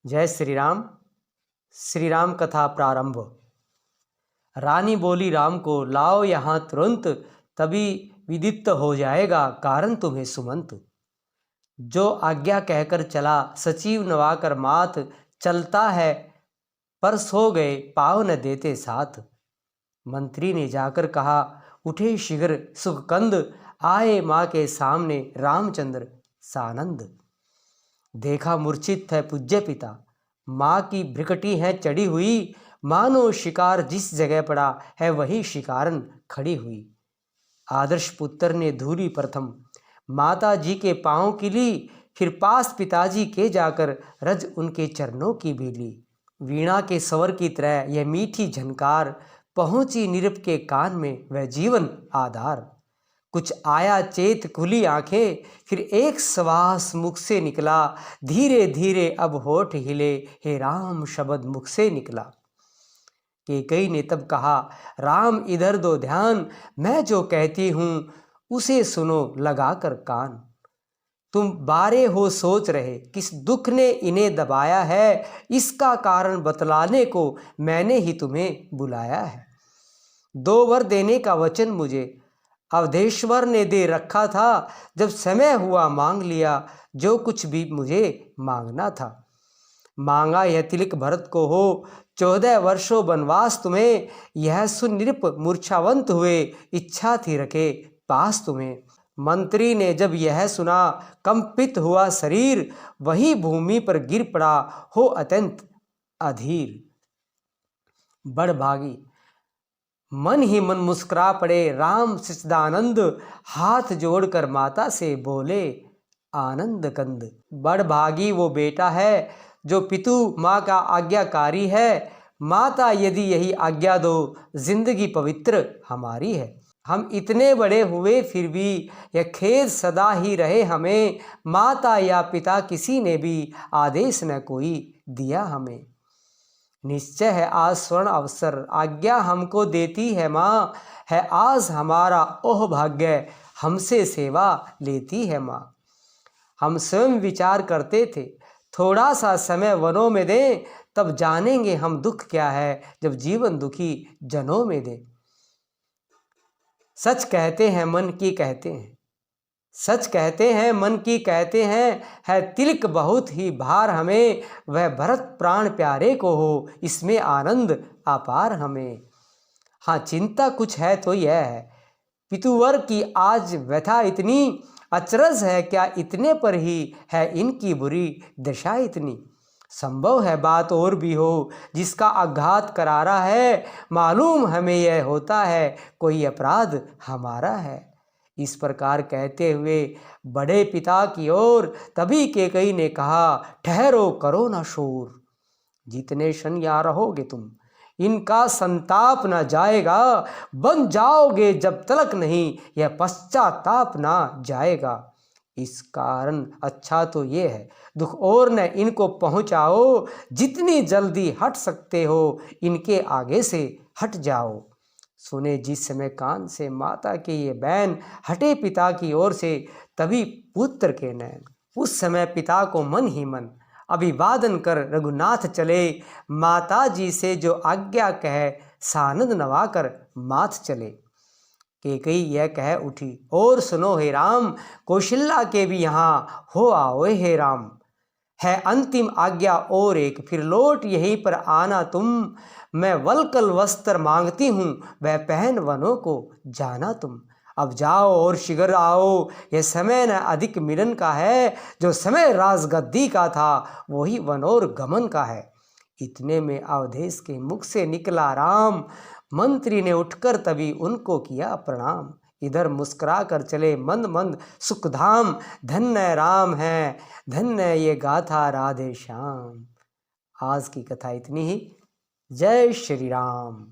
जय श्री राम। श्री राम कथा प्रारंभ। रानी बोली राम को, लाओ यहाँ तुरंत, तभी विदित हो जाएगा कारण तुम्हें सुमंत। जो आज्ञा कहकर चला सचिव नवाकर मात, चलता है पर सो गए पाँव न देते साथ। मंत्री ने जाकर कहा, उठे शीघ्र सुखकंद, आए माँ के सामने रामचंद्र सानंद। देखा मूर्छित है पूज्य पिता, माँ की भ्रिकटी है चढ़ी हुई, मानो शिकार जिस जगह पड़ा है वही शिकारन खड़ी हुई। आदर्श पुत्र ने धूली प्रथम माता जी के पाँव की ली, फिर पास पिताजी के जाकर रज उनके चरणों की भी ली। वीणा के स्वर की तरह यह मीठी झनकार पहुंची नीरव के कान में, वह जीवन आधार। कुछ आया चेत खुली आंखें, फिर एक श्वास मुख से निकला, धीरे धीरे अब होठ हिले, हे राम शब्द मुख से निकला। कैकेयी ने तब कहा, राम इधर दो ध्यान, मैं जो कहती हूँ उसे सुनो लगाकर कान। तुम बारे हो सोच रहे किस दुख ने इन्हें दबाया है, इसका कारण बतलाने को मैंने ही तुम्हें बुलाया है। 2 वर देने का वचन मुझे अवधेश्वर ने दे रखा था, जब समय हुआ मांग लिया जो कुछ भी मुझे मांगना था। मांगा यह तिलक भरत को हो, 14 वर्षों वनवास तुम्हें, यह सुन नृप मूर्छावंत हुए, इच्छा थी रखे पास तुम्हें। मंत्री ने जब यह सुना कंपित हुआ शरीर, वही भूमि पर गिर पड़ा हो अत्यंत अधीर। बड़भागी मन ही मन मुस्कुरा पड़े राम सच्चिदानंद, हाथ जोड़कर माता से बोले आनंद कंद। बड़भागी वो बेटा है जो पितु माँ का आज्ञाकारी है, माता यदि यही आज्ञा दो जिंदगी पवित्र हमारी है। हम इतने बड़े हुए फिर भी यह खेद सदा ही रहे हमें, माता या पिता किसी ने भी आदेश न कोई दिया हमें। निश्चय है आज स्वर्ण अवसर, आज्ञा हमको देती है माँ, है आज हमारा ओह भाग्य, हमसे सेवा लेती है माँ। हम स्वयं विचार करते थे थोड़ा सा समय वनों में दें, तब जानेंगे हम दुख क्या है जब जीवन दुखी जनों में दे। सच कहते हैं मन की कहते हैं, सच कहते हैं मन की कहते हैं, है तिलक बहुत ही भार हमें, वह भरत प्राण प्यारे को हो, इसमें आनंद अपार हमें। हाँ चिंता कुछ है तो यह है, पितुवर की आज व्यथा इतनी, अचरज है क्या इतने पर ही है इनकी बुरी दशा इतनी। संभव है बात और भी हो जिसका आघात करारा है, मालूम हमें यह होता है कोई अपराध हमारा है। इस प्रकार कहते हुए बड़े पिता की ओर तभी कैकेयी ने कहा, ठहरो करो ना शोर, जितने क्षण यहाँ रहोगे तुम इनका संताप ना जाएगा, बन जाओगे जब तलक नहीं यह पश्चाताप ना जाएगा। इस कारण अच्छा तो ये है दुख और न इनको पहुँचाओ, जितनी जल्दी हट सकते हो इनके आगे से हट जाओ। सुने जिस समय कान से माता के ये बैन, हटे पिता की ओर से तभी पुत्र के नैन। उस समय पिता को मन ही मन अभिवादन कर रघुनाथ चले, माता जी से जो आज्ञा कहे सानंद नवाकर माथ चले। कैकेयी यह कह उठी, और सुनो हे राम, कौशल्या के भी यहाँ हो आओ हे राम। है अंतिम आज्ञा और एक, फिर लौट यहीं पर आना तुम, मैं वलकल वस्त्र मांगती हूँ, वह पहन वनों को जाना तुम। अब जाओ और शीघ्र आओ, यह समय न अधिक मिलन का है, जो समय राजगद्दी का था वही वनोर गमन का है। इतने में अवधेश के मुख से निकला राम, मंत्री ने उठकर तभी उनको किया प्रणाम। इधर मुस्कुरा कर चले मंद मंद सुखधाम, धन्य राम है धन्य ये गाथा राधे श्याम। आज की कथा इतनी ही। जय श्री राम।